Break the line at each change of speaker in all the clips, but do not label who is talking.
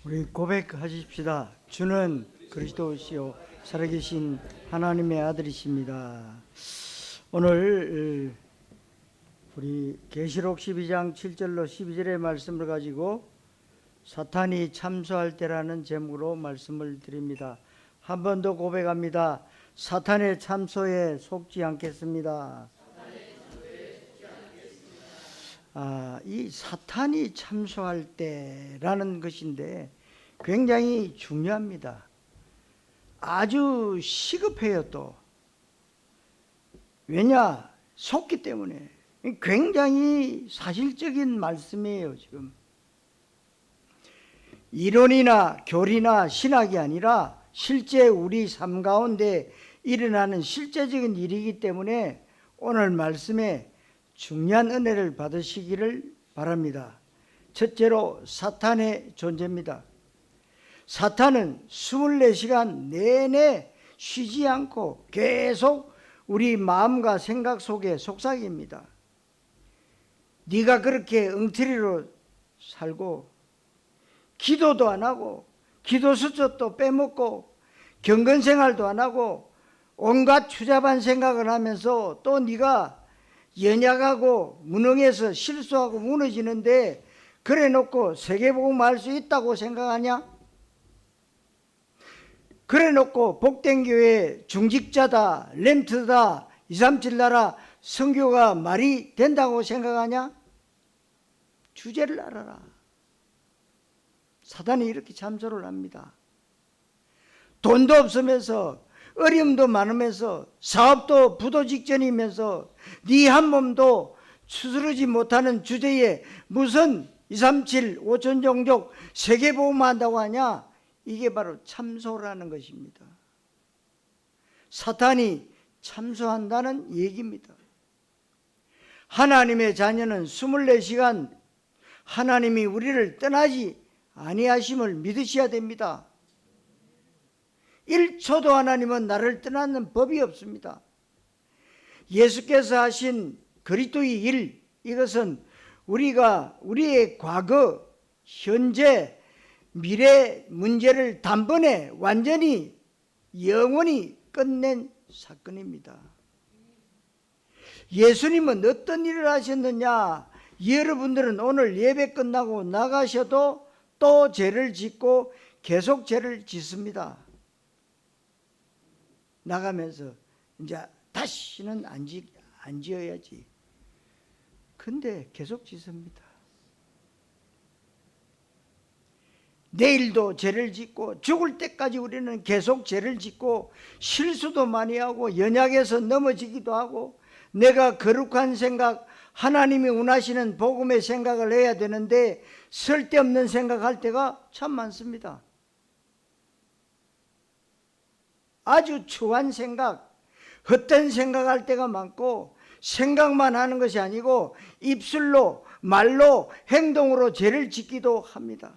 우리 고백하십시다. 주는 그리스도시요 살아계신 하나님의 아들이십니다. 오늘 우리 계시록 12장 7절로 12절의 말씀을 가지고 사탄이 참소할 때라는 제목으로 말씀을 드립니다. 한 번 더 고백합니다. 사탄의 참소에 속지 않겠습니다. 이 사탄이 참소할 때라는 것인데 굉장히 중요합니다. 아주 시급해요. 또 왜냐? 속기 때문에. 굉장히 사실적인 말씀이에요. 지금 이론이나 교리나 신학이 아니라 실제 우리 삶 가운데 일어나는 실제적인 일이기 때문에 오늘 말씀에 중요한 은혜를 받으시기를 바랍니다. 첫째로 사탄의 존재입니다. 사탄은 24시간 내내 쉬지 않고 계속 우리 마음과 생각 속에 속삭입니다. 네가 그렇게 엉터리로 살고 기도도 안 하고 기도 수저도 빼먹고 경건생활도 안 하고 온갖 추잡한 생각을 하면서 또 네가 연약하고 무능해서 실수하고 무너지는데 그래 놓고 세계복음 할 수 있다고 생각하냐? 그래 놓고 복된 교회 중직자다, 렘트다, 237 나라 선교가 말이 된다고 생각하냐? 주제를 알아라. 사단이 이렇게 참소를 합니다. 돈도 없으면서 어려움도 많으면서 사업도 부도 직전이면서 네 한 몸도 추스르지 못하는 주제에 무슨 237 5천 종족 세계복음 한다고 하냐? 이게 바로 참소라는 것입니다. 사탄이 참소한다는 얘기입니다. 하나님의 자녀는 24시간 하나님이 우리를 떠나지 아니하심을 믿으셔야 됩니다. 1초도 하나님은 나를 떠나는 법이 없습니다. 예수께서 하신 그리스도의 일, 이것은 우리가 우리의 과거, 현재, 미래 문제를 단번에 완전히 영원히 끝낸 사건입니다. 예수님은 어떤 일을 하셨느냐? 여러분들은 오늘 예배 끝나고 나가셔도 또 죄를 짓고 계속 죄를 짓습니다. 나가면서 이제 다시는 안 지어야지. 근데 계속 짓습니다. 내일도 죄를 짓고 죽을 때까지 우리는 계속 죄를 짓고 실수도 많이 하고 연약해서 넘어지기도 하고 내가 거룩한 생각, 하나님이 원하시는 복음의 생각을 해야 되는데 쓸데없는 생각할 때가 참 많습니다. 아주 추한 생각, 헛된 생각할 때가 많고 생각만 하는 것이 아니고 입술로, 말로, 행동으로 죄를 짓기도 합니다.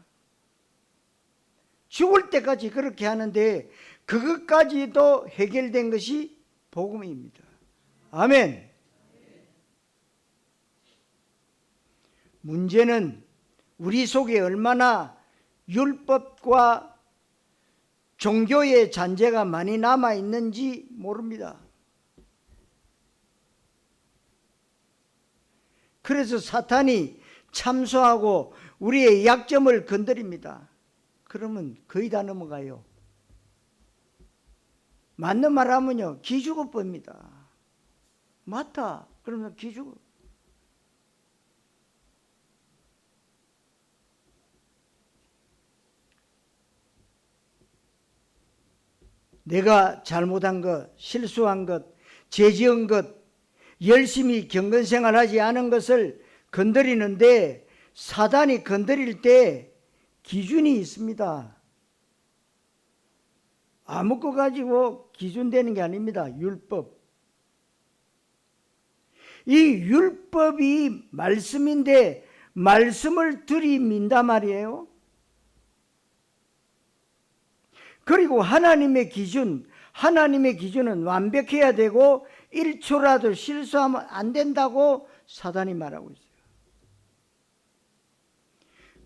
죽을 때까지 그렇게 하는데 그것까지도 해결된 것이 복음입니다. 아멘. 문제는 우리 속에 얼마나 율법과 종교의 잔재가 많이 남아 있는지 모릅니다. 그래서 사탄이 참소하고 우리의 약점을 건드립니다. 그러면 거의 다 넘어가요. 맞는 말 하면요, 기죽어봅니다. 맞다. 그러면 기죽어. 내가 잘못한 것, 실수한 것, 죄 지은 것, 열심히 경건생활하지 않은 것을 건드리는데 사단이 건드릴 때 기준이 있습니다. 아무 거 가지고 기준되는 게 아닙니다. 율법. 이 율법이 말씀인데 말씀을 들이민단 말이에요. 그리고 하나님의 기준은 완벽해야 되고 1초라도 실수하면 안 된다고 사단이 말하고 있어요.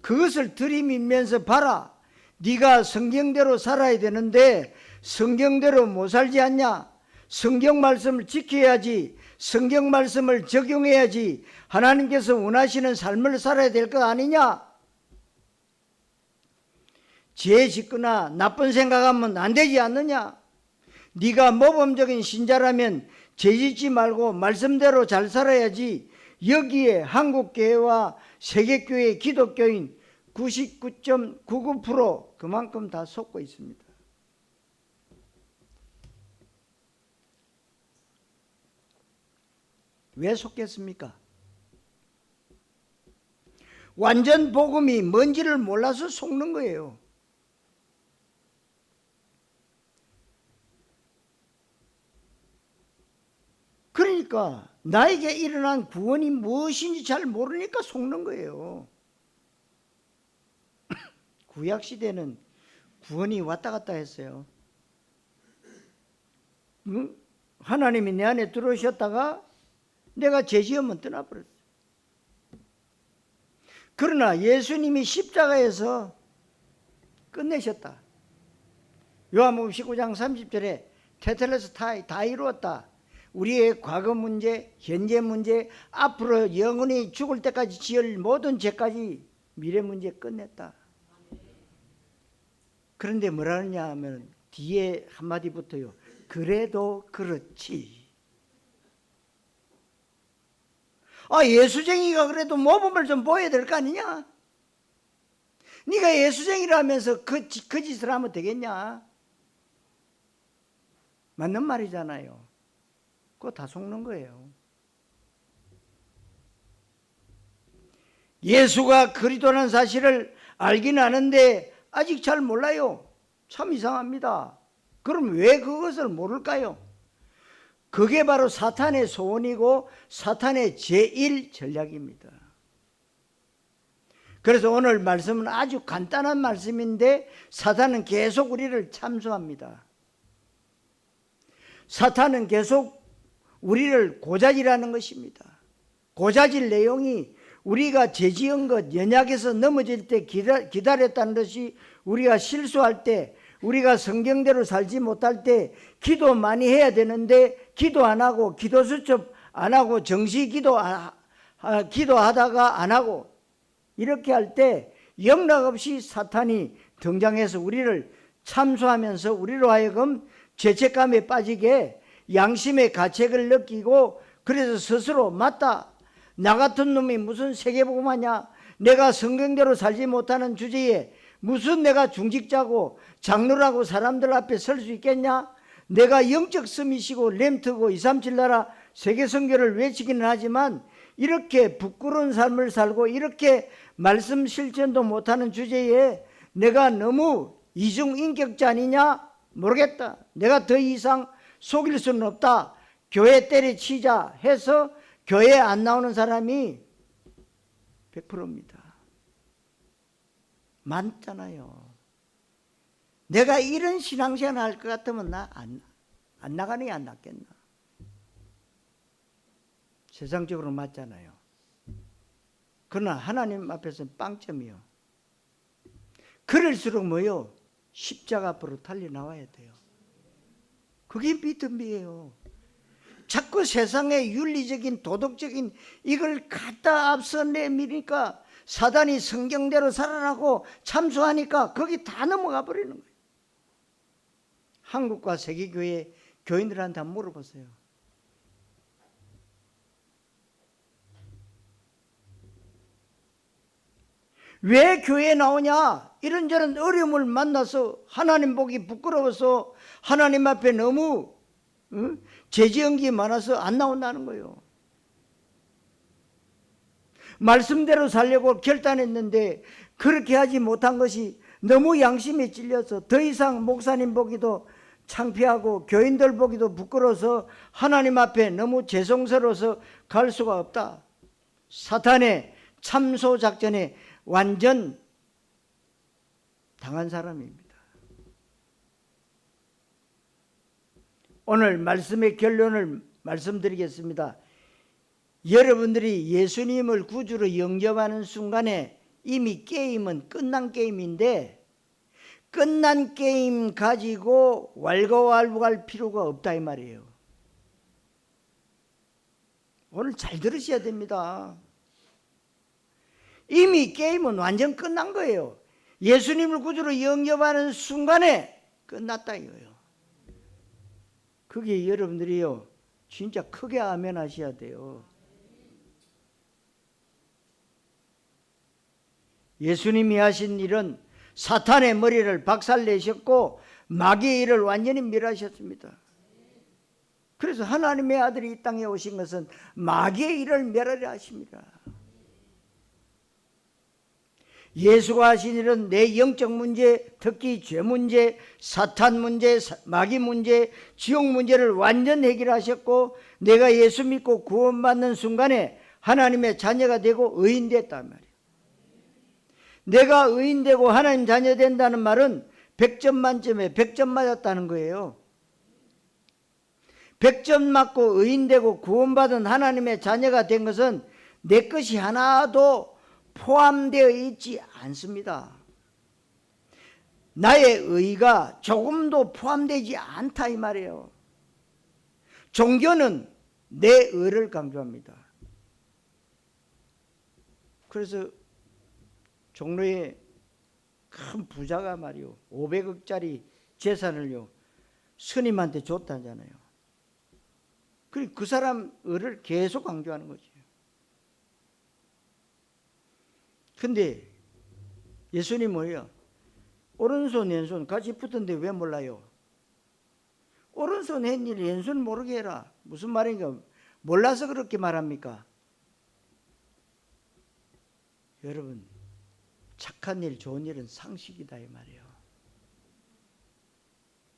그것을 들이밀면서 봐라. 네가 성경대로 살아야 되는데 성경대로 못 살지 않냐? 성경 말씀을 지켜야지, 성경 말씀을 적용해야지 하나님께서 원하시는 삶을 살아야 될 것 아니냐? 죄 짓거나 나쁜 생각하면 안 되지 않느냐? 네가 모범적인 신자라면 죄 짓지 말고 말씀대로 잘 살아야지. 여기에 한국교회와 세계교회 기독교인 99.99% 그만큼 다 속고 있습니다. 왜 속겠습니까? 완전 복음이 뭔지를 몰라서 속는 거예요. 그러니까 나에게 일어난 구원이 무엇인지 잘 모르니까 속는 거예요. 구약시대는 구원이 왔다 갔다 했어요. 하나님이 내 안에 들어오셨다가 내가 죄 지으면 떠나버렸어요. 그러나 예수님이 십자가에서 끝내셨다. 요한복음 19장 30절에 테텔레스타이, 다 이루었다. 우리의 과거 문제, 현재 문제, 앞으로 영원히 죽을 때까지 지을 모든 죄까지 미래 문제 끝냈다. 그런데 뭐라 하느냐 하면 뒤에 한마디 붙어요. 그래도 그렇지. 예수쟁이가 그래도 모범을 좀 보여야 될 거 아니냐? 네가 예수쟁이라면서 그 짓을 하면 되겠냐? 맞는 말이잖아요. 그거 다 속는 거예요. 예수가 그리스도라는 사실을 알긴 아는데 아직 잘 몰라요. 참 이상합니다. 그럼 왜 그것을 모를까요? 그게 바로 사탄의 소원이고 사탄의 제1 전략입니다. 그래서 오늘 말씀은 아주 간단한 말씀인데 사탄은 계속 우리를 참소합니다. 사탄은 계속 우리를 고자질하는 것입니다. 고자질 내용이 우리가 죄지은 것, 연약해서 넘어질 때 기다렸다는 것이 우리가 실수할 때, 우리가 성경대로 살지 못할 때 기도 많이 해야 되는데 기도 안 하고 기도 수첩 안 하고 정시 기도하다가 안 하고 이렇게 할 때 영락없이 사탄이 등장해서 우리를 참소하면서 우리로 하여금 죄책감에 빠지게 양심의 가책을 느끼고 그래서 스스로 맞다. 나 같은 놈이 무슨 세계복음하냐. 내가 성경대로 살지 못하는 주제에 무슨 내가 중직자고 장로라고 사람들 앞에 설 수 있겠냐. 내가 영적 스미시고 렘트고 237 나라 세계선교를 외치기는 하지만 이렇게 부끄러운 삶을 살고 이렇게 말씀 실천도 못하는 주제에 내가 너무 이중인격자 아니냐. 모르겠다. 내가 더 이상 속일 수는 없다. 교회 때려치자 해서 교회에 안 나오는 사람이 100%입니다. 많잖아요. 내가 이런 신앙생활 할 것 같으면 나 안 나가는 게 안 낫겠나. 세상적으로 맞잖아요. 그러나 하나님 앞에서는 빵점이요. 그럴수록 뭐요? 십자가 앞으로 달려 나와야 돼요. 그게 믿음이에요. 자꾸 세상의 윤리적인 도덕적인 이걸 갖다 앞서 내미니까 사단이 성경대로 살아라고 참소하니까 거기 다 넘어가 버리는 거예요. 한국과 세계교회 교인들한테 한번 물어보세요. 왜 교회에 나오냐? 이런저런 어려움을 만나서 하나님 보기 부끄러워서 하나님 앞에 너무 죄지은 게 많아서 안 나온다는 거예요. 말씀대로 살려고 결단했는데 그렇게 하지 못한 것이 너무 양심에 찔려서 더 이상 목사님 보기도 창피하고 교인들 보기도 부끄러워서 하나님 앞에 너무 죄송스러워서 갈 수가 없다. 사탄의 참소 작전에 완전 당한 사람입니다. 오늘 말씀의 결론을 말씀드리겠습니다. 여러분들이 예수님을 구주로 영접하는 순간에 이미 게임은 끝난 게임인데 끝난 게임 가지고 왈가왈부할 필요가 없다 이 말이에요. 오늘 잘 들으셔야 됩니다. 이미 게임은 완전 끝난 거예요. 예수님을 구주로 영접하는 순간에 끝났다 이거예요. 그게 여러분들이요 진짜 크게 아멘 하셔야 돼요. 예수님이 하신 일은 사탄의 머리를 박살내셨고 마귀의 일을 완전히 멸하셨습니다. 그래서 하나님의 아들이 이 땅에 오신 것은 마귀의 일을 멸하려 하십니다. 예수가 하신 일은 내 영적 문제, 특히 죄 문제, 사탄 문제, 마귀 문제, 지옥 문제를 완전 해결하셨고 내가 예수 믿고 구원받는 순간에 하나님의 자녀가 되고 의인됐단 말이에요. 내가 의인되고 하나님 자녀 된다는 말은 100점 만점에 100점 맞았다는 거예요. 100점 맞고 의인되고 구원받은 하나님의 자녀가 된 것은 내 것이 하나도 포함되어 있지 않습니다. 나의 의가 조금도 포함되지 않다 이 말이에요. 종교는 내 의를 강조합니다. 그래서 종로에 큰 부자가 말이요 500억짜리 재산을요 스님한테 줬다잖아요. 그 사람 의를 계속 강조하는 거죠. 근데 예수님 뭐예요? 오른손 왼손 같이 붙었는데 왜 몰라요? 오른손 했일 왼손 모르게 해라. 무슨 말인가? 몰라서 그렇게 말합니까? 여러분 착한 일 좋은 일은 상식이다 이 말이에요.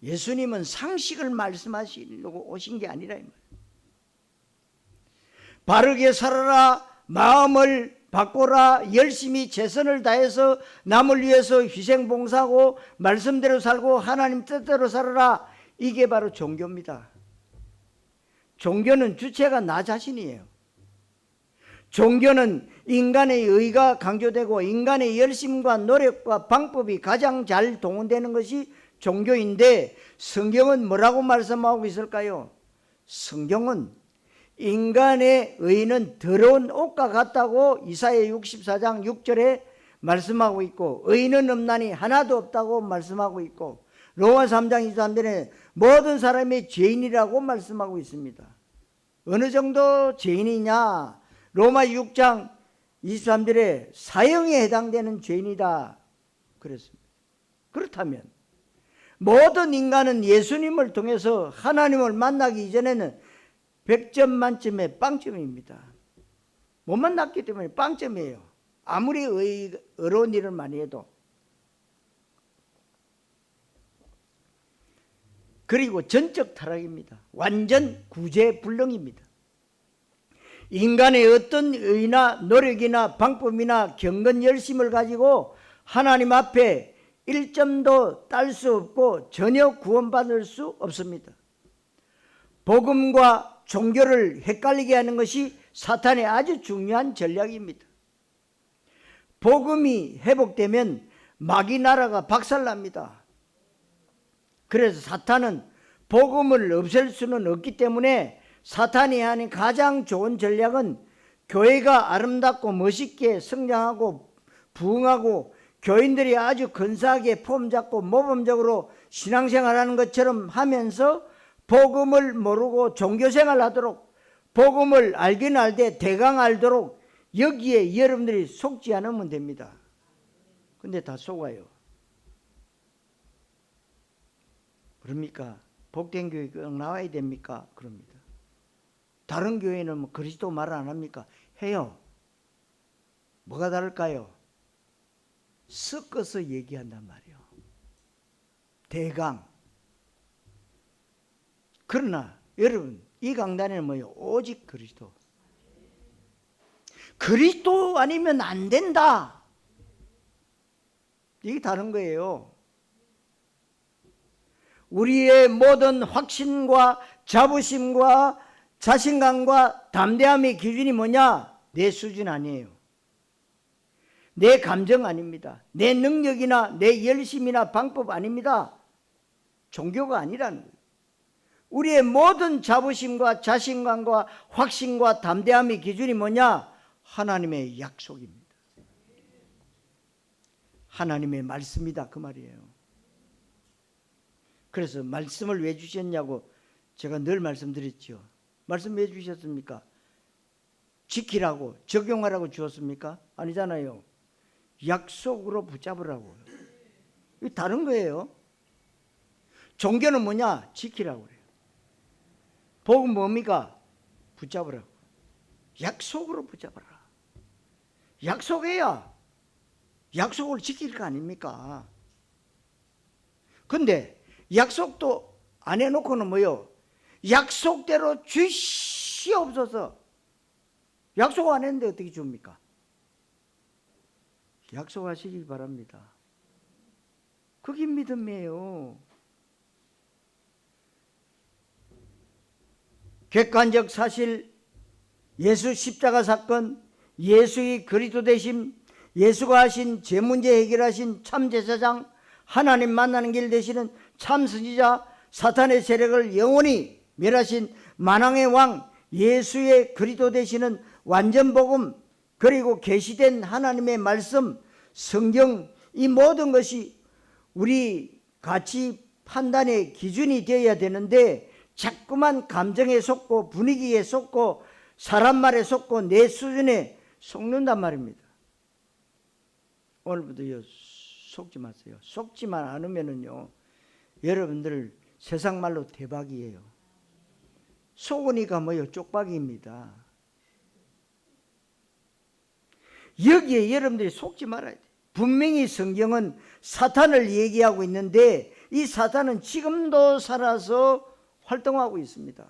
예수님은 상식을 말씀하시려고 오신 게 아니라 이 말이에요. 바르게 살아라, 마음을 바꿔라, 열심히 최선을 다해서 남을 위해서 희생봉사하고 말씀대로 살고 하나님 뜻대로 살아라. 이게 바로 종교입니다. 종교는 주체가 나 자신이에요. 종교는 인간의 의가 강조되고 인간의 열심과 노력과 방법이 가장 잘 동원되는 것이 종교인데 성경은 뭐라고 말씀하고 있을까요? 성경은 인간의 의는 더러운 옷과 같다고 이사야 64장 6절에 말씀하고 있고 의는 없나니 하나도 없다고 말씀하고 있고 로마 3장 23절에 모든 사람이 죄인이라고 말씀하고 있습니다. 어느 정도 죄인이냐? 로마 6장 23절에 사형에 해당되는 죄인이다 그랬습니다. 그렇다면 모든 인간은 예수님을 통해서 하나님을 만나기 이전에는 100점 만점에 빵점입니다. 못 만났기 때문에 빵점이에요. 아무리 어려운 일을 많이 해도. 그리고 전적 타락입니다. 완전 구제불능입니다. 인간의 어떤 의나 노력이나 방법이나 경건 열심을 가지고 하나님 앞에 1점도 딸 수 없고 전혀 구원받을 수 없습니다. 복음과 종교를 헷갈리게 하는 것이 사탄의 아주 중요한 전략입니다. 복음이 회복되면 마귀 나라가 박살납니다. 그래서 사탄은 복음을 없앨 수는 없기 때문에 사탄이 하는 가장 좋은 전략은 교회가 아름답고 멋있게 성장하고 부흥하고 교인들이 아주 근사하게 폼 잡고 모범적으로 신앙생활하는 것처럼 하면서 복음을 모르고 종교생활 하도록 복음을 알긴 알되 대강 알도록 여기에 여러분들이 속지 않으면 됩니다. 근데 다 속아요. 그럽니까? 복된 교회 꼭 나와야 됩니까? 그럽니다. 다른 교회는 뭐 그리스도 말 안 합니까? 해요. 뭐가 다를까요? 섞어서 얘기한단 말이에요. 대강. 그러나 여러분 이 강단에는 뭐예요? 오직 그리스도. 그리스도 아니면 안 된다. 이게 다른 거예요. 우리의 모든 확신과 자부심과 자신감과 담대함의 기준이 뭐냐? 내 수준 아니에요. 내 감정 아닙니다. 내 능력이나 내 열심이나 방법 아닙니다. 종교가 아니라는 거예요. 우리의 모든 자부심과 자신감과 확신과 담대함의 기준이 뭐냐? 하나님의 약속입니다. 하나님의 말씀이다 그 말이에요. 그래서 말씀을 왜 주셨냐고 제가 늘 말씀드렸죠. 말씀 왜 주셨습니까? 지키라고, 적용하라고 주었습니까? 아니잖아요. 약속으로 붙잡으라고. 이거 다른 거예요. 종교는 뭐냐? 지키라고 그래요. 복음 뭡니까? 붙잡으라고. 약속으로 붙잡아라. 약속해야 약속을 지킬 거 아닙니까? 근데 약속도 안 해놓고는 뭐요? 약속대로 주시옵소서. 약속 안 했는데 어떻게 줍니까? 약속하시길 바랍니다. 그게 믿음이에요. 객관적 사실, 예수 십자가 사건, 예수의 그리스도 되심, 예수가 하신 제 문제 해결하신 참 제사장, 하나님 만나는 길 되시는 참 선지자, 사탄의 세력을 영원히 멸하신 만왕의 왕 예수의 그리스도 되시는 완전 복음, 그리고 계시된 하나님의 말씀, 성경, 이 모든 것이 우리 가치 판단의 기준이 되어야 되는데 자꾸만 감정에 속고 분위기에 속고 사람 말에 속고 내 수준에 속는단 말입니다. 오늘부터 속지 마세요. 속지만 않으면은요, 여러분들 세상 말로 대박이에요. 속으니까 뭐요? 쪽박이입니다. 여기에 여러분들이 속지 말아야 돼요. 분명히 성경은 사탄을 얘기하고 있는데 이 사탄은 지금도 살아서 활동하고 있습니다.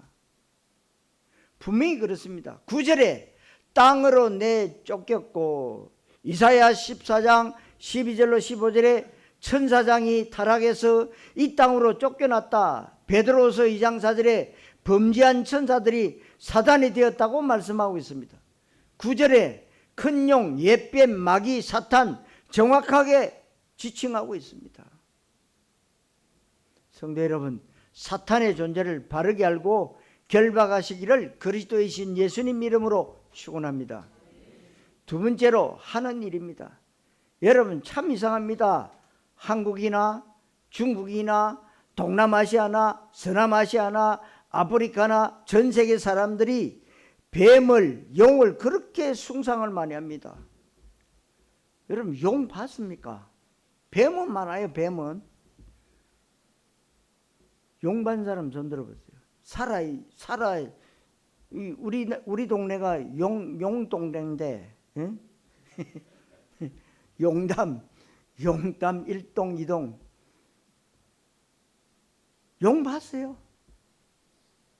분명히 그렇습니다. 9절에 땅으로 내쫓겼고, 이사야 14장 12절로 15절에 천사장이 타락해서 이 땅으로 쫓겨났다. 베드로서 2장 4절에 범죄한 천사들이 사단이 되었다고 말씀하고 있습니다. 9절에 큰 용, 옛뱀, 마귀, 사탄 정확하게 지칭하고 있습니다. 성도 여러분, 사탄의 존재를 바르게 알고 결박하시기를 그리스도이신 예수님 이름으로 축원합니다. 두 번째로 하는 일입니다. 여러분 참 이상합니다. 한국이나 중국이나 동남아시아나 서남아시아나 아프리카나 전 세계 사람들이 뱀을, 용을 그렇게 숭상을 많이 합니다. 여러분 용 봤습니까? 뱀은 많아요. 뱀은. 용 반 사람 손 들어보세요. 우리 동네가 용 동네인데, 예? 용담 1동 2동 용 봤어요.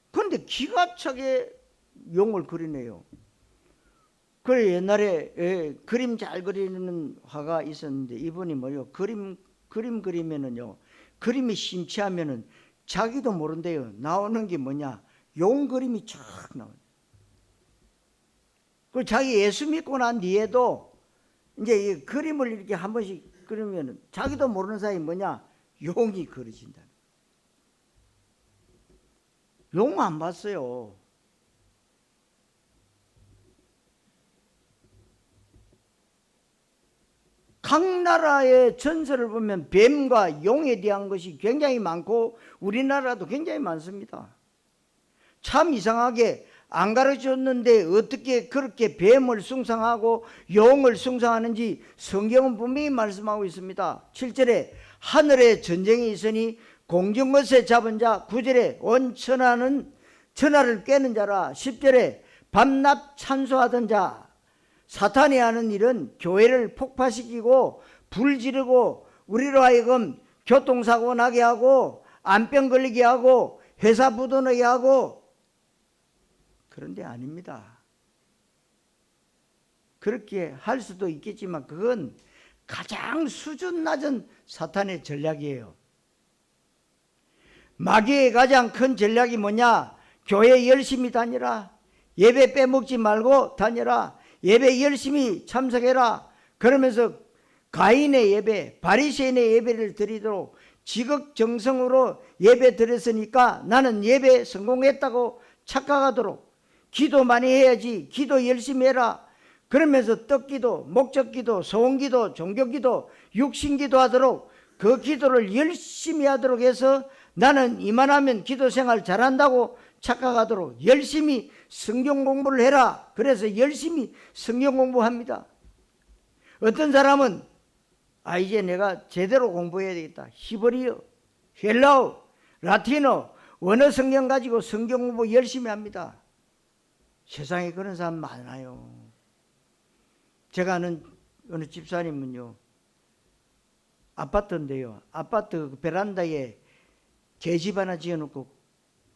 그런데 기가 차게 용을 그리네요. 그래 옛날에 그림 잘 그리는 화가 있었는데 이분이 뭐요? 그림 그리면은요, 그림이 심취하면은 자기도 모른대요. 나오는 게 뭐냐? 용 그림이 쫙 나와요. 그 자기 예수 믿고 난 뒤에도 이제 이 그림을 이렇게 한 번씩 그리면은 자기도 모르는 사이 뭐냐? 용이 그려진다. 용 안 봤어요. 각 나라의 전설을 보면 뱀과 용에 대한 것이 굉장히 많고 우리나라도 굉장히 많습니다. 참 이상하게 안 가르쳤는데 어떻게 그렇게 뱀을 숭상하고 용을 숭상하는지 성경은 분명히 말씀하고 있습니다. 7절에 하늘에 전쟁이 있으니 공중것에 잡은 자, 9절에 온 천하를 꿰는 자라, 10절에 밤낮 찬송하던 자. 사탄이 하는 일은 교회를 폭파시키고 불 지르고 우리로 하여금 교통사고 나게 하고 암병 걸리게 하고 회사 부도나게 하고, 그런데 아닙니다. 그렇게 할 수도 있겠지만 그건 가장 수준 낮은 사탄의 전략이에요. 마귀의 가장 큰 전략이 뭐냐? 교회 열심히 다니라, 예배 빼먹지 말고 다니라, 예배 열심히 참석해라, 그러면서 가인의 예배, 바리새인의 예배를 드리도록 지극정성으로 예배 드렸으니까 나는 예배 성공했다고 착각하도록, 기도 많이 해야지, 기도 열심히 해라, 그러면서 떡기도, 목적기도, 소원기도, 종교기도, 육신기도 하도록 그 기도를 열심히 하도록 해서 나는 이만하면 기도 생활 잘한다고 착각하도록 열심히 성경 공부를 해라. 그래서 열심히 성경 공부합니다. 어떤 사람은 이제 내가 제대로 공부해야 되겠다. 히브리어, 헬라어, 라틴어, 원어 성경 가지고 성경 공부 열심히 합니다. 세상에 그런 사람 많아요. 제가 아는 어느 집사님은요, 아파트인데요, 아파트 베란다에 계집 하나 지어놓고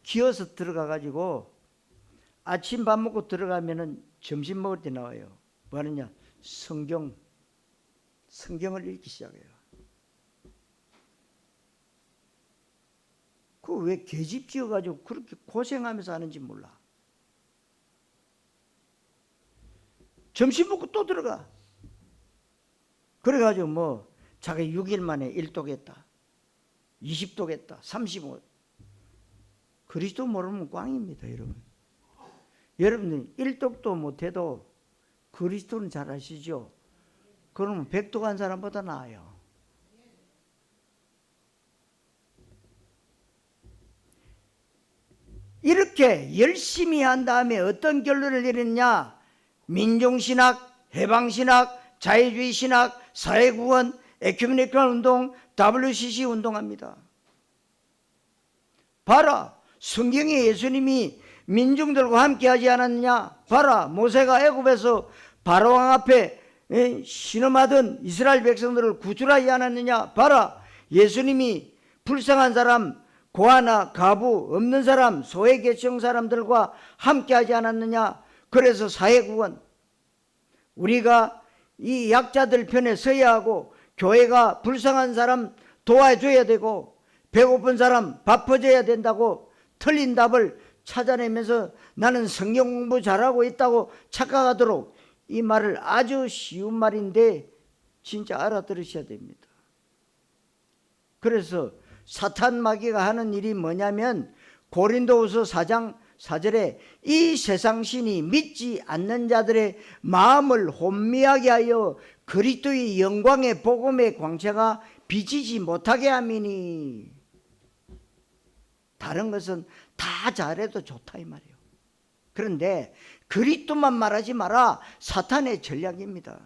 기어서 들어가가지고 아침 밥 먹고 들어가면은 점심 먹을 때 나와요. 뭐 하느냐? 성경을 읽기 시작해요. 그 왜 계집 지어가지고 그렇게 고생하면서 하는지 몰라. 점심 먹고 또 들어가. 그래가지고 뭐 자기 6일 만에 1독했다, 20독했다, 35. 그리스도 모르면 꽝입니다, 여러분. 여러분들 1독도 못해도 그리스도는 잘 아시죠? 그러면 100독한 사람보다 나아요. 이렇게 열심히 한 다음에 어떤 결론을 내렸냐? 민중신학, 해방신학, 자유주의 신학, 사회구원, 에큐메니컬 운동, WCC 운동합니다. 봐라, 성경에 예수님이 민중들과 함께 하지 않았느냐? 봐라, 모세가 애굽에서 바로왕 앞에 신음하던 이스라엘 백성들을 구출하지 않았느냐? 봐라, 예수님이 불쌍한 사람, 고아나 가부 없는 사람, 소외계층 사람들과 함께 하지 않았느냐? 그래서 사회구원, 우리가 이 약자들 편에 서야 하고, 교회가 불쌍한 사람 도와줘야 되고, 배고픈 사람 밥 퍼줘야 된다고 틀린 답을 찾아내면서 나는 성경 공부 잘하고 있다고 착각하도록, 이 말을 아주 쉬운 말인데 진짜 알아들으셔야 됩니다. 그래서 사탄 마귀가 하는 일이 뭐냐면, 고린도후서 4장 4절에 이 세상 신이 믿지 않는 자들의 마음을 혼미하게 하여 그리스도의 영광의 복음의 광채가 비치지 못하게 함이니. 다른 것은 다 잘해도 좋다 이 말이에요. 그런데 그리스도만 말하지 마라. 사탄의 전략입니다.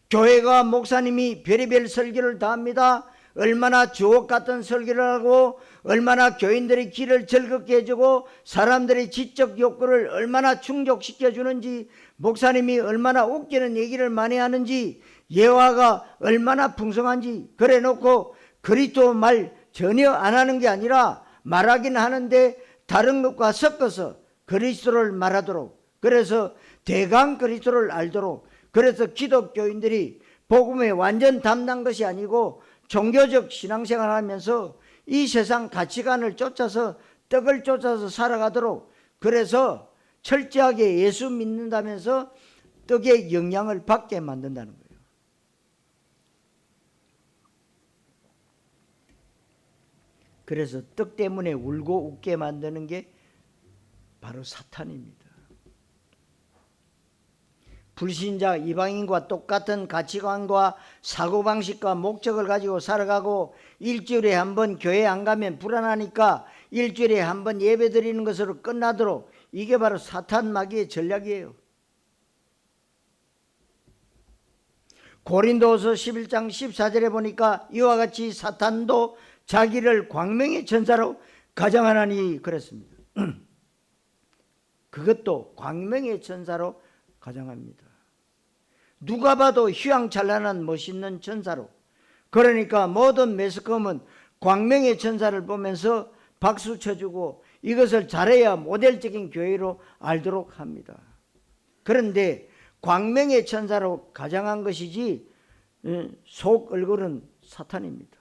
교회가 목사님이 별의별 설교를 다 합니다. 얼마나 주옥 같은 설교를 하고, 얼마나 교인들의 길을 즐겁게 해주고, 사람들의 지적 욕구를 얼마나 충족시켜 주는지, 목사님이 얼마나 웃기는 얘기를 많이 하는지, 예화가 얼마나 풍성한지 그래 놓고 그리스도 말 전혀 안 하는 게 아니라 말하긴 하는데 다른 것과 섞어서 그리스도를 말하도록, 그래서 대강 그리스도를 알도록, 그래서 기독교인들이 복음의 완전 담는 것이 아니고 종교적 신앙생활을 하면서 이 세상 가치관을 쫓아서, 떡을 쫓아서 살아가도록, 그래서 철저하게 예수 믿는다면서 떡의 영향을 받게 만든다는 거예요. 그래서 떡 때문에 울고 웃게 만드는 게 바로 사탄입니다. 불신자 이방인과 똑같은 가치관과 사고방식과 목적을 가지고 살아가고, 일주일에 한 번 교회 안 가면 불안하니까 일주일에 한 번 예배 드리는 것으로 끝나도록, 이게 바로 사탄 마귀의 전략이에요. 고린도후서 11장 14절에 보니까 이와 같이 사탄도 자기를 광명의 천사로 가정하나니 그랬습니다. 그것도 광명의 천사로 가정합니다. 누가 봐도 휘황찬란한 멋있는 천사로. 그러니까 모든 매스컴은 광명의 천사를 보면서 박수 쳐주고 이것을 잘해야 모델적인 교회로 알도록 합니다. 그런데 광명의 천사로 가정한 것이지 속 얼굴은 사탄입니다.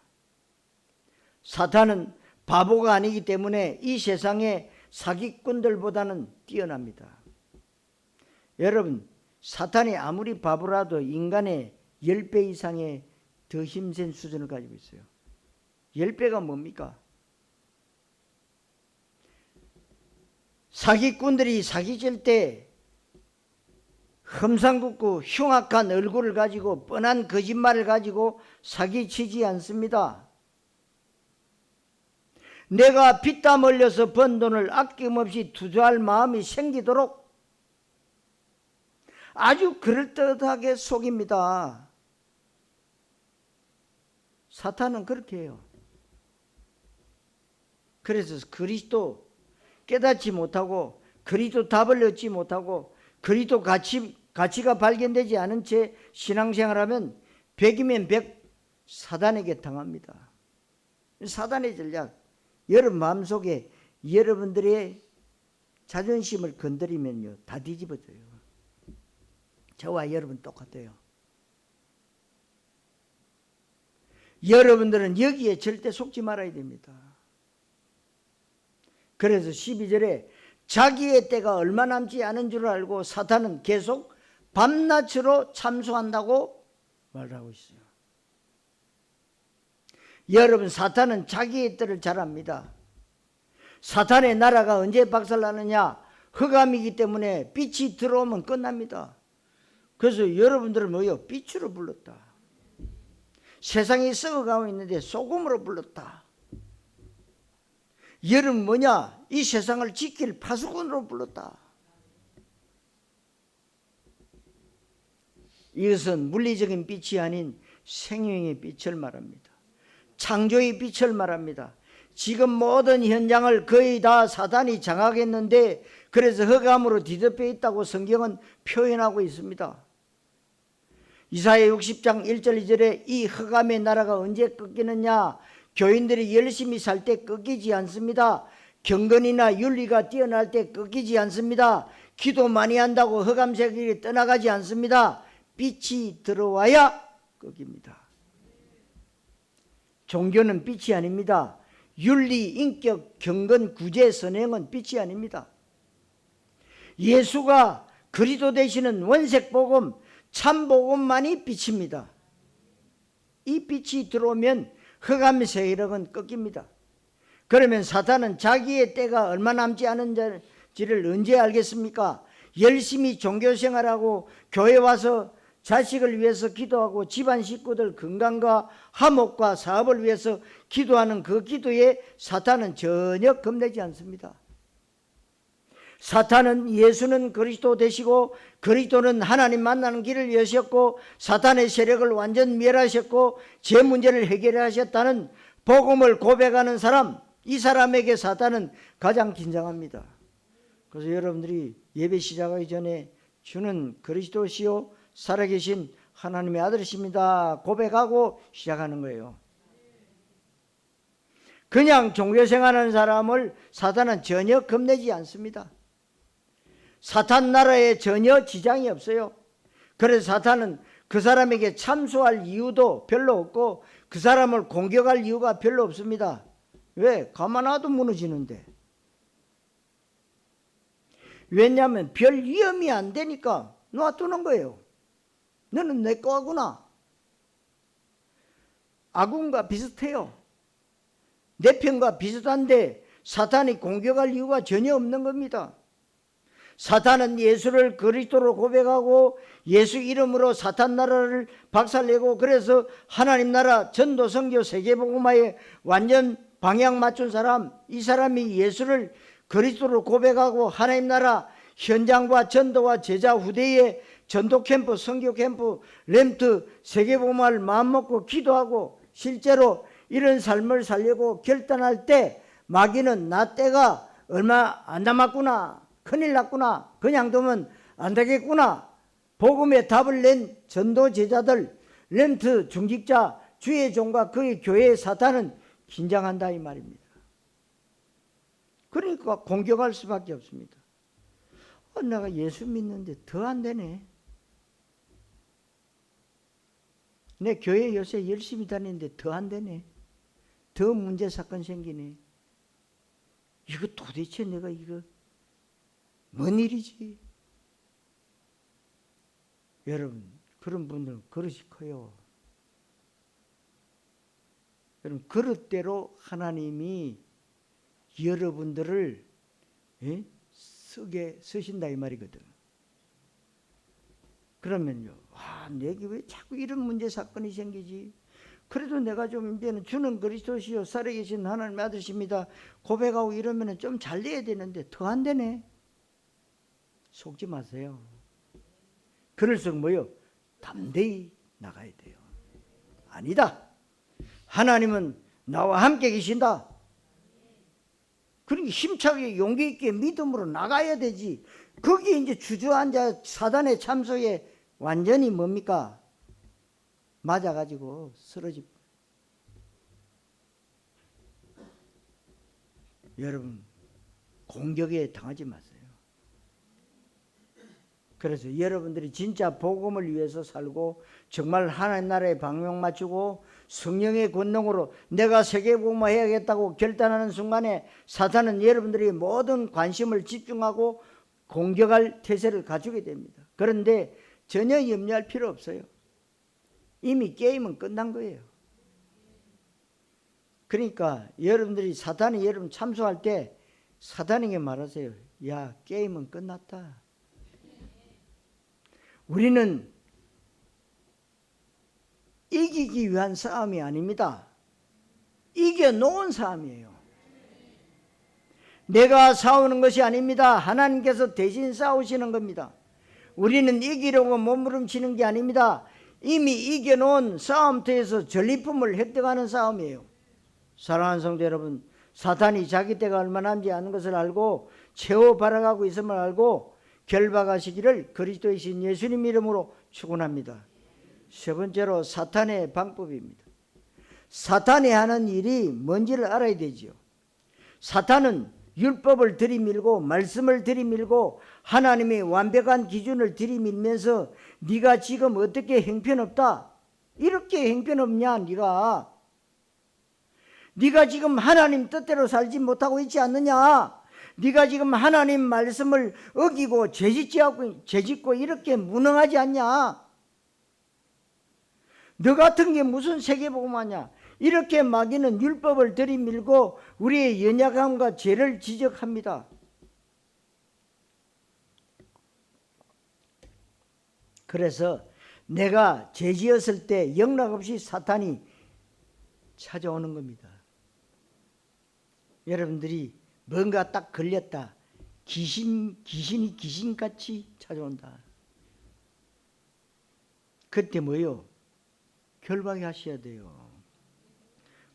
사탄은 바보가 아니기 때문에 이 세상의 사기꾼들보다는 뛰어납니다. 여러분, 사탄이 아무리 바보라도 인간의 10배 이상의 더 힘센 수준을 가지고 있어요. 10배가 뭡니까? 사기꾼들이 사기칠 때 험상궂고 흉악한 얼굴을 가지고 뻔한 거짓말을 가지고 사기치지 않습니다. 내가 피땀 흘려서 번 돈을 아낌없이 투자할 마음이 생기도록 아주 그럴듯하게 속입니다. 사탄은 그렇게 해요. 그래서 그리스도 깨닫지 못하고 그리스도 답을 얻지 못하고 그리스도 가치가 발견되지 않은 채 신앙생활하면 100이면 100 사단에게 당합니다. 사단의 전략, 여러분 마음속에 여러분들의 자존심을 건드리면요 다 뒤집어져요. 저와 여러분 똑같아요. 여러분들은 여기에 절대 속지 말아야 됩니다. 그래서 12절에 자기의 때가 얼마 남지 않은 줄 알고 사탄은 계속 밤낮으로 참소한다고 말하고 있어요. 여러분, 사탄은 자기의 때를 잘 압니다. 사탄의 나라가 언제 박살나느냐? 흑암이기 때문에 빛이 들어오면 끝납니다. 그래서 여러분들을 뭐요? 빛으로 불렀다. 세상이 썩어가고 있는데 소금으로 불렀다. 여러분 뭐냐? 이 세상을 지킬 파수꾼으로 불렀다. 이것은 물리적인 빛이 아닌 생명의 빛을 말합니다. 창조의 빛을 말합니다. 지금 모든 현장을 거의 다 사단이 장악했는데 그래서 흑암으로 뒤덮여 있다고 성경은 표현하고 있습니다. 이사야 60장 1절 2절에 이 흑암의 나라가 언제 꺾이느냐? 교인들이 열심히 살 때 꺾이지 않습니다. 경건이나 윤리가 뛰어날 때 꺾이지 않습니다. 기도 많이 한다고 흑암 세력이 떠나가지 않습니다. 빛이 들어와야 꺾입니다. 종교는 빛이 아닙니다. 윤리, 인격, 경건, 구제, 선행은 빛이 아닙니다. 예수가 그리스도 되시는 원색 복음, 참 복음만이 빛입니다. 이 빛이 들어오면 흑암 세력은 꺾입니다. 그러면 사탄은 자기의 때가 얼마 남지 않은지를 언제 알겠습니까? 열심히 종교생활하고 교회 와서 자식을 위해서 기도하고 집안 식구들 건강과 화목과 사업을 위해서 기도하는 그 기도에 사탄은 전혀 겁내지 않습니다. 사탄은 예수는 그리스도 되시고 그리스도는 하나님 만나는 길을 여셨고 사탄의 세력을 완전 멸하셨고 제 문제를 해결하셨다는 복음을 고백하는 사람, 이 사람에게 사탄은 가장 긴장합니다. 그래서 여러분들이 예배 시작하기 전에 주는 그리스도시요 살아계신 하나님의 아들이십니다 고백하고 시작하는 거예요. 그냥 종교생활하는 사람을 사탄은 전혀 겁내지 않습니다. 사탄 나라에 전혀 지장이 없어요. 그래서 사탄은 그 사람에게 참소할 이유도 별로 없고 그 사람을 공격할 이유가 별로 없습니다. 왜? 가만 놔도 무너지는데. 왜냐하면 별 위험이 안 되니까 놔두는 거예요. 너는 내 거구나. 아군과 비슷해요. 내 편과 비슷한데 사탄이 공격할 이유가 전혀 없는 겁니다. 사탄은 예수를 그리스도로 고백하고 예수 이름으로 사탄 나라를 박살내고 그래서 하나님 나라 전도 선교 세계복음화에 완전 방향 맞춘 사람, 이 사람이 예수를 그리스도로 고백하고 하나님 나라 현장과 전도와 제자 후대에 전도 캠프, 선교 캠프, 렘트 세계복음화를 마음먹고 기도하고 실제로 이런 삶을 살려고 결단할 때 마귀는 나 때가 얼마 안 남았구나, 큰일 났구나, 그냥 두면 안 되겠구나, 복음의 답을 낸 전도 제자들, 렘트 중직자, 주의 종과 그의 교회의 사탄은 긴장한다 이 말입니다. 그러니까 공격할 수밖에 없습니다. 내가 예수 믿는데 더 안 되네. 내 교회 요새 열심히 다니는데 더 안 되네. 더 문제 사건 생기네. 이거 도대체 내가 이거 뭔 일이지? 여러분, 그런 분들은 그릇이 커요. 여러분, 그릇대로 하나님이 여러분들을 쓰게 쓰신다 이 말이거든. 그러면요, 내게 왜 자꾸 이런 문제 사건이 생기지? 그래도 내가 좀 이제는 주는 그리스도시요 살아계신 하나님의 아들십니다 고백하고 이러면은 좀 잘 돼야 되는데 더 안 되네. 속지 마세요. 그럴수록 뭐요? 담대히 나가야 돼요. 아니다. 하나님은 나와 함께 계신다. 그러니까 힘차게 용기 있게 믿음으로 나가야 되지. 거기에 이제 주저앉아 사단의 참소에 완전히 뭡니까? 맞아가지고 쓰러집. 여러분, 공격에 당하지 마세요. 그래서 여러분들이 진짜 복음을 위해서 살고 정말 하나님 나라에 방향 맞추고 성령의 권능으로 내가 세계복음화 해야겠다고 결단하는 순간에 사탄은 여러분들이 모든 관심을 집중하고 공격할 태세를 가지게 됩니다. 그런데 전혀 염려할 필요 없어요. 이미 게임은 끝난 거예요. 그러니까 여러분들이 사탄이 여러분 참소할 때 사탄에게 말하세요. 야, 게임은 끝났다. 우리는 이기기 위한 싸움이 아닙니다. 이겨놓은 싸움이에요. 내가 싸우는 것이 아닙니다. 하나님께서 대신 싸우시는 겁니다. 우리는 이기려고 몸부림치는 게 아닙니다. 이미 이겨놓은 싸움터에서 전리품을 획득하는 싸움이에요. 사랑하는 성도 여러분, 사탄이 자기 때가 얼마 남지 않은 것을 알고 채워 발아가고 있음을 알고 결박하시기를 그리스도의 신 예수님 이름으로 축원합니다. 세 번째로 사탄의 방법입니다. 사탄이 하는 일이 뭔지를 알아야 되지요. 사탄은 율법을 들이밀고 말씀을 들이밀고 하나님의 완벽한 기준을 들이밀면서 네가 지금 어떻게 형편없다, 이렇게 형편없냐, 네가 지금 하나님 뜻대로 살지 못하고 있지 않느냐, 네가 지금 하나님 말씀을 어기고 죄짓고 이렇게 무능하지 않냐, 너 같은 게 무슨 세계복음하냐, 이렇게 마귀는 율법을 들이밀고 우리의 연약함과 죄를 지적합니다. 그래서 내가 죄지었을 때 영락없이 사탄이 찾아오는 겁니다. 여러분들이 뭔가 딱 걸렸다, 귀신이 귀신같이 찾아온다. 그때 뭐요? 결박이 하셔야 돼요.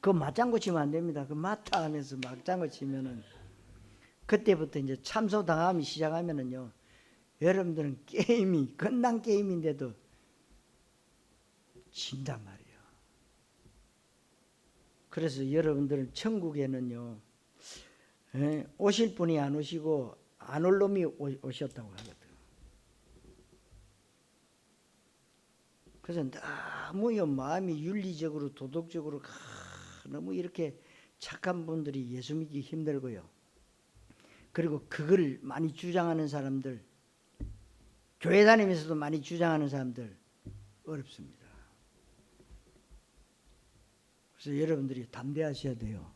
그거 맞장구 치면 안 됩니다. 그 맞다 하면서 맞장구 치면은 그때부터 이제 참소 당함이 시작하면은요, 여러분들은 게임이 끝난 게임인데도 진단 말이에요. 그래서 여러분들은 천국에는요, 오실 분이 안 오시고 안 올 놈이 오셨다고 하거든. 그래서 너무요 마음이 윤리적으로 도덕적으로 너무 이렇게 착한 분들이 예수 믿기 힘들고요. 그리고 그걸 많이 주장하는 사람들, 교회 다니면서도 많이 주장하는 사람들 어렵습니다. 그래서 여러분들이 담대하셔야 돼요.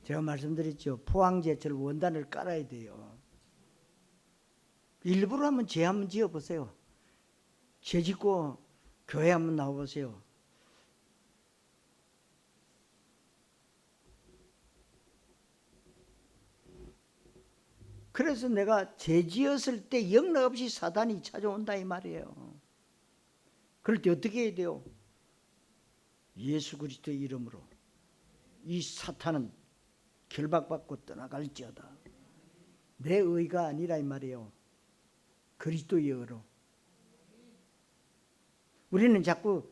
제가 말씀드렸죠. 포항제철 원단을 깔아야 돼요. 일부러 한번 죄 한번 지어보세요. 죄 짓고 교회 한번 나와보세요. 그래서 내가 죄 지었을 때 영락없이 사단이 찾아온다 이 말이에요. 그럴 때 어떻게 해야 돼요? 예수 그리스도의 이름으로 이 사탄은 결박받고 떠나갈지어다. 내 의가 아니라 이 말이에요. 그리스도의 의로. 우리는 자꾸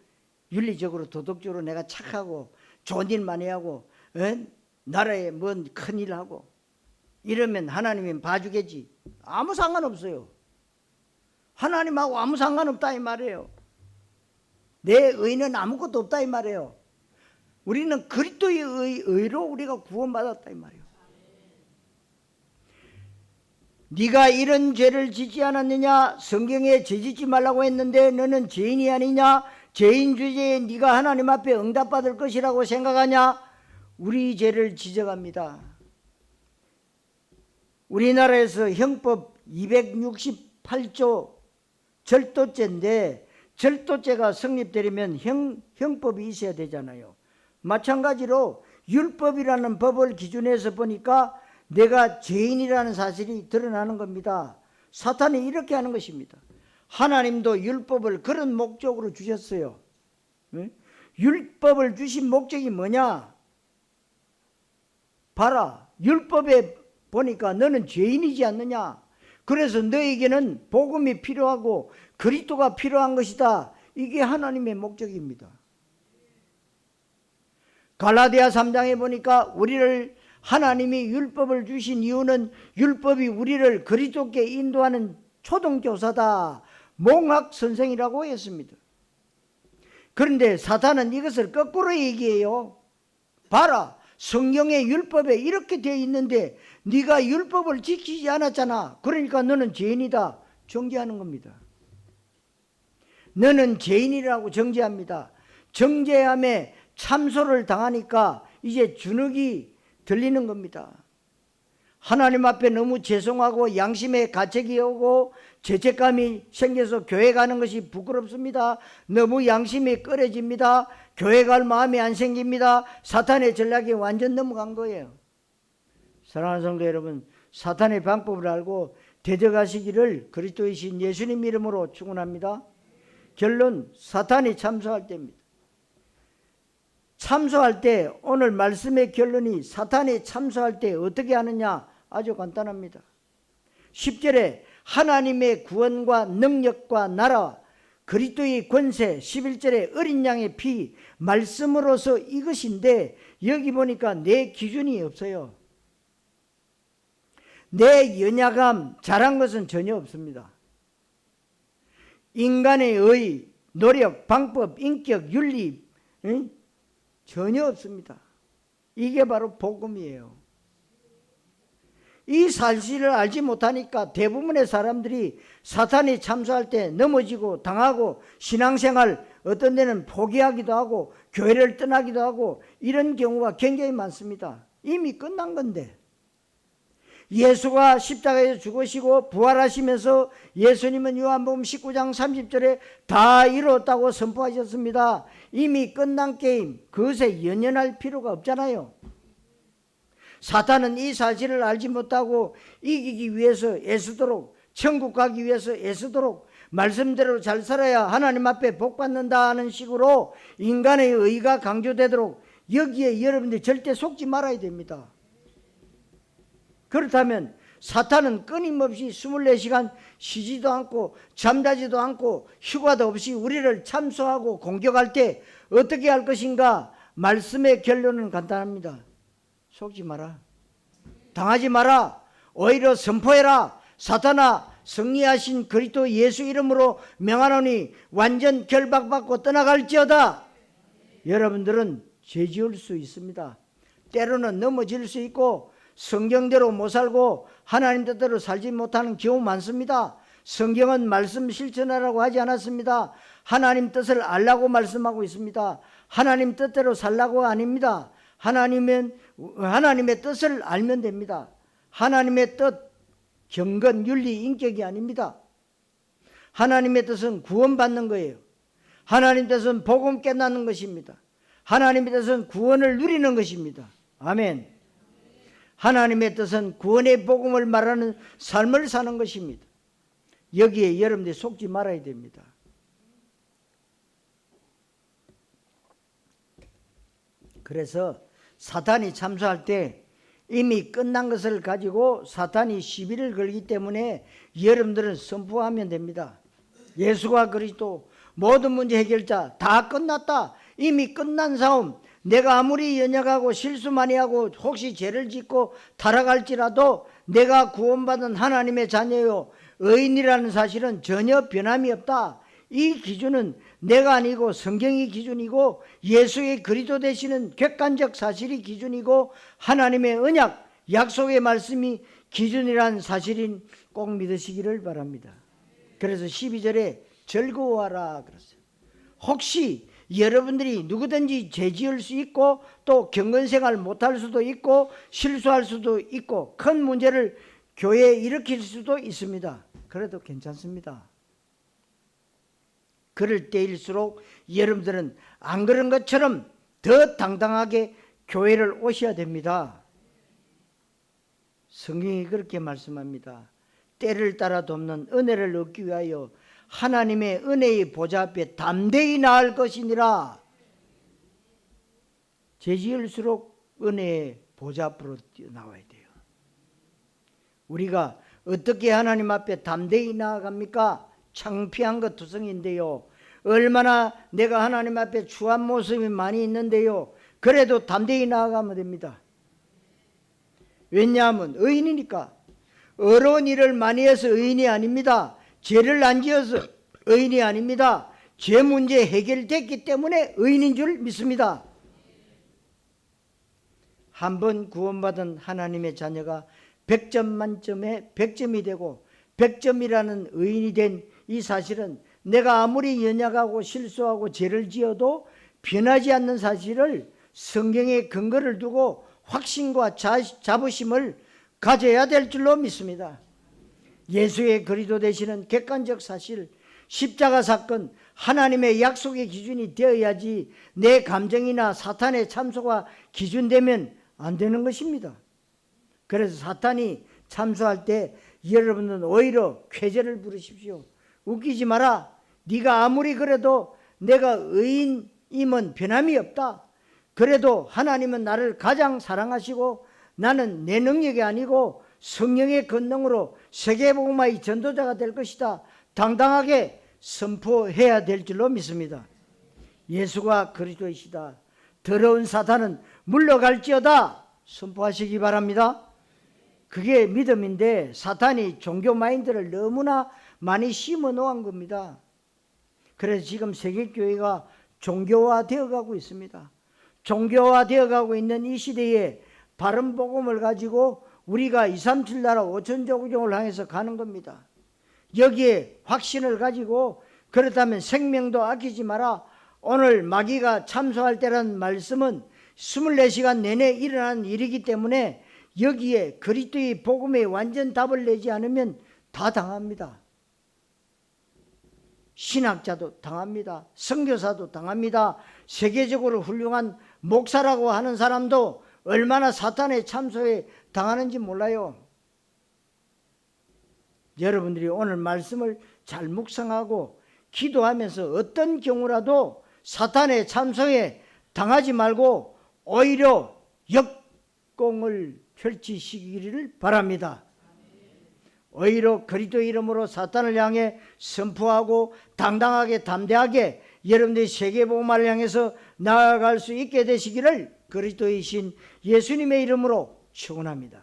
윤리적으로 도덕적으로 내가 착하고 좋은 일 많이 하고 나라에 뭔 큰일 하고 이러면 하나님이 봐주겠지. 아무 상관없어요. 하나님하고 아무 상관없다 이 말이에요. 내 의는 아무것도 없다 이 말이에요. 우리는 그리스도의 의로 우리가 구원받았다 이 말이에요. 네가 이런 죄를 짓지 않았느냐? 성경에 죄 짓지 말라고 했는데 너는 죄인이 아니냐? 죄인 주제에 네가 하나님 앞에 응답받을 것이라고 생각하냐? 우리 죄를 지적합니다. 우리나라에서 형법 268조 절도죄인데 절도죄가 성립되려면 형법이 있어야 되잖아요. 마찬가지로 율법이라는 법을 기준해서 보니까 내가 죄인이라는 사실이 드러나는 겁니다. 사탄이 이렇게 하는 것입니다. 하나님도 율법을 그런 목적으로 주셨어요. 율법을 주신 목적이 뭐냐? 봐라, 율법에 보니까 너는 죄인이지 않느냐? 그래서 너에게는 복음이 필요하고 그리스도가 필요한 것이다. 이게 하나님의 목적입니다. 갈라디아 3장에 보니까 우리를 하나님이 율법을 주신 이유는 율법이 우리를 그리스도께 인도하는 초등교사다, 몽학선생이라고 했습니다. 그런데 사탄은 이것을 거꾸로 얘기해요. 봐라, 성경의 율법에 이렇게 되어 있는데 네가 율법을 지키지 않았잖아. 그러니까 너는 죄인이다. 정죄하는 겁니다. 너는 죄인이라고 정죄합니다. 정죄함에 참소를 당하니까 이제 주눅이 들리는 겁니다. 하나님 앞에 너무 죄송하고 양심에 가책이 오고 죄책감이 생겨서 교회 가는 것이 부끄럽습니다. 너무 양심이 꺼려집니다. 교회 갈 마음이 안 생깁니다. 사탄의 전략에 완전 넘어간 거예요. 사랑하는 성도 여러분, 사탄의 방법을 알고 대적하시기를 그리스도의 신 예수님 이름으로 축원합니다. 결론, 사탄이 참소할 때입니다. 참소할 때, 오늘 말씀의 결론이 사탄이 참소할 때 어떻게 하느냐? 아주 간단합니다. 10절에 하나님의 구원과 능력과 나라, 그리스도의 권세, 11절에 어린 양의 피, 말씀으로서 이것인데 여기 보니까 내 기준이 없어요. 내 연약함, 잘한 것은 전혀 없습니다. 인간의 의, 노력, 방법, 인격, 윤리 전혀 없습니다. 이게 바로 복음이에요. 이 사실을 알지 못하니까 대부분의 사람들이 사탄이 참소할 때 넘어지고 당하고 신앙생활 어떤 데는 포기하기도 하고 교회를 떠나기도 하고 이런 경우가 굉장히 많습니다. 이미 끝난 건데, 예수가 십자가에서 죽으시고 부활하시면서 예수님은 요한복음 19장 30절에 다 이루었다고 선포하셨습니다. 이미 끝난 게임, 그것에 연연할 필요가 없잖아요. 사탄은 이 사실을 알지 못하고 이기기 위해서 애쓰도록, 천국 가기 위해서 애쓰도록, 말씀대로 잘 살아야 하나님 앞에 복 받는다 하는 식으로 인간의 의가 강조되도록, 여기에 여러분들이 절대 속지 말아야 됩니다. 그렇다면 사탄은 끊임없이 24시간 쉬지도 않고 잠자지도 않고 휴가도 없이 우리를 참소하고 공격할 때 어떻게 할 것인가? 말씀의 결론은 간단합니다. 속지 마라. 당하지 마라. 오히려 선포해라. 사탄아, 승리하신 그리스도 예수 이름으로 명하노니 완전 결박받고 떠나갈지어다. 여러분들은 죄 지을 수 있습니다. 때로는 넘어질 수 있고 성경대로 못 살고 하나님 뜻대로 살지 못하는 경우 많습니다. 성경은 말씀 실천하라고 하지 않았습니다. 하나님 뜻을 알라고 말씀하고 있습니다. 하나님 뜻대로 살라고 아닙니다. 하나님의 뜻을 알면 됩니다. 하나님의 뜻, 경건, 윤리, 인격이 아닙니다. 하나님의 뜻은 구원받는 거예요. 하나님의 뜻은 복음 깨닫는 것입니다. 하나님의 뜻은 구원을 누리는 것입니다. 아멘. 하나님의 뜻은 구원의 복음을 말하는 삶을 사는 것입니다. 여기에 여러분들이 속지 말아야 됩니다. 그래서 사탄이 참소할 때 이미 끝난 것을 가지고 사탄이 시비를 걸기 때문에 여러분들은 선포하면 됩니다. 예수가 그리스도 모든 문제 해결자, 다 끝났다. 이미 끝난 싸움. 내가 아무리 연약하고 실수 많이 하고 혹시 죄를 짓고 타락할지라도 내가 구원받은 하나님의 자녀요, 의인이라는 사실은 전혀 변함이 없다. 이 기준은 내가 아니고 성경이 기준이고 예수의 그리스도 되시는 객관적 사실이 기준이고 하나님의 언약, 약속의 말씀이 기준이란 사실인 꼭 믿으시기를 바랍니다. 그래서 12절에 즐거워하라 그랬어요. 혹시 여러분들이 누구든지 죄 지을 수 있고 또 경건생활 못할 수도 있고 실수할 수도 있고 큰 문제를 교회에 일으킬 수도 있습니다. 그래도 괜찮습니다. 그럴 때일수록 여러분들은 안 그런 것처럼 더 당당하게 교회를 오셔야 됩니다. 성경이 그렇게 말씀합니다. 때를 따라 돕는 은혜를 얻기 위하여 하나님의 은혜의 보좌 앞에 담대히 나을 것이니라. 죄 지을수록 은혜의 보좌 앞으로 나와야 돼요. 우리가 어떻게 하나님 앞에 담대히 나아갑니까? 창피한 것 투성인데요. 얼마나 내가 하나님 앞에 추한 모습이 많이 있는데요. 그래도 담대히 나아가면 됩니다. 왜냐하면 의인이니까. 어려운 일을 많이 해서 의인이 아닙니다. 죄를 안 지어서 의인이 아닙니다. 죄 문제 해결됐기 때문에 의인인 줄 믿습니다. 한번 구원받은 하나님의 자녀가 100점 만점에 100점이 되고 100점이라는 의인이 된 이 사실은 내가 아무리 연약하고 실수하고 죄를 지어도 변하지 않는 사실을 성경에 근거를 두고 확신과 자부심을 가져야 될 줄로 믿습니다. 예수의 그리스도 되시는 객관적 사실, 십자가 사건, 하나님의 약속의 기준이 되어야지 내 감정이나 사탄의 참소가 기준되면 안 되는 것입니다. 그래서 사탄이 참소할 때 여러분은 오히려 쾌재를 부르십시오. 웃기지 마라. 네가 아무리 그래도 내가 의인임은 변함이 없다. 그래도 하나님은 나를 가장 사랑하시고 나는 내 능력이 아니고 성령의 권능으로 세계복음화의 전도자가 될 것이다. 당당하게 선포해야 될 줄로 믿습니다. 예수가 그리스도이시다. 더러운 사탄은 물러갈지어다. 선포하시기 바랍니다. 그게 믿음인데 사탄이 종교 마인드를 너무나 많이 심어 놓은 겁니다. 그래서 지금 세계교회가 종교화되어 가고 있습니다. 종교화되어 가고 있는 이 시대에 바른 복음을 가지고 우리가 237 나라 5천조국을 향해서 가는 겁니다. 여기에 확신을 가지고 그렇다면 생명도 아끼지 마라. 오늘 마귀가 참소할 때라는 말씀은 24시간 내내 일어나는 일이기 때문에 여기에 그리스도의 복음에 완전 답을 내지 않으면 다 당합니다. 신학자도 당합니다. 선교사도 당합니다. 세계적으로 훌륭한 목사라고 하는 사람도 얼마나 사탄의 참소에 당하는지 몰라요. 여러분들이 오늘 말씀을 잘 묵상하고 기도하면서 어떤 경우라도 사탄의 참소에 당하지 말고 오히려 역공을 펼치시기를 바랍니다. 오히려 그리스도 이름으로 사탄을 향해 선포하고 당당하게 담대하게 여러분들이 세계복음화를 향해서 나아갈 수 있게 되시기를 그리스도이신 예수님의 이름으로 축원합니다.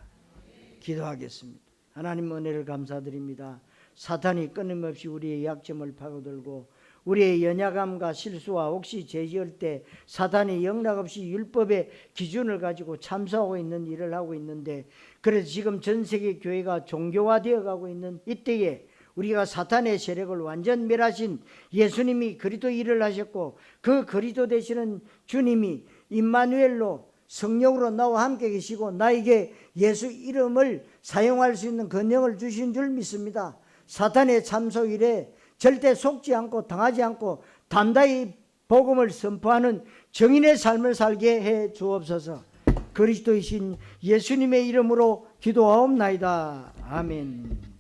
기도하겠습니다. 하나님 은혜를 감사드립니다. 사탄이 끊임없이 우리의 약점을 파고들고 우리의 연약함과 실수와 혹시 죄 지을 때 사탄이 영락없이 율법의 기준을 가지고 참소하고 있는 일을 하고 있는데, 그래서 지금 전 세계 교회가 종교화되어 가고 있는 이때에 우리가 사탄의 세력을 완전 멸하신 예수님이 그리스도 일을 하셨고 그 그리스도 되시는 주님이 임마누엘로 성령으로 나와 함께 계시고 나에게 예수 이름을 사용할 수 있는 권능을 주신 줄 믿습니다. 사탄의 참소일에 절대 속지 않고 당하지 않고 담대히 복음을 선포하는 정인의 삶을 살게 해 주옵소서. 그리스도이신 예수님의 이름으로 기도하옵나이다. 아멘.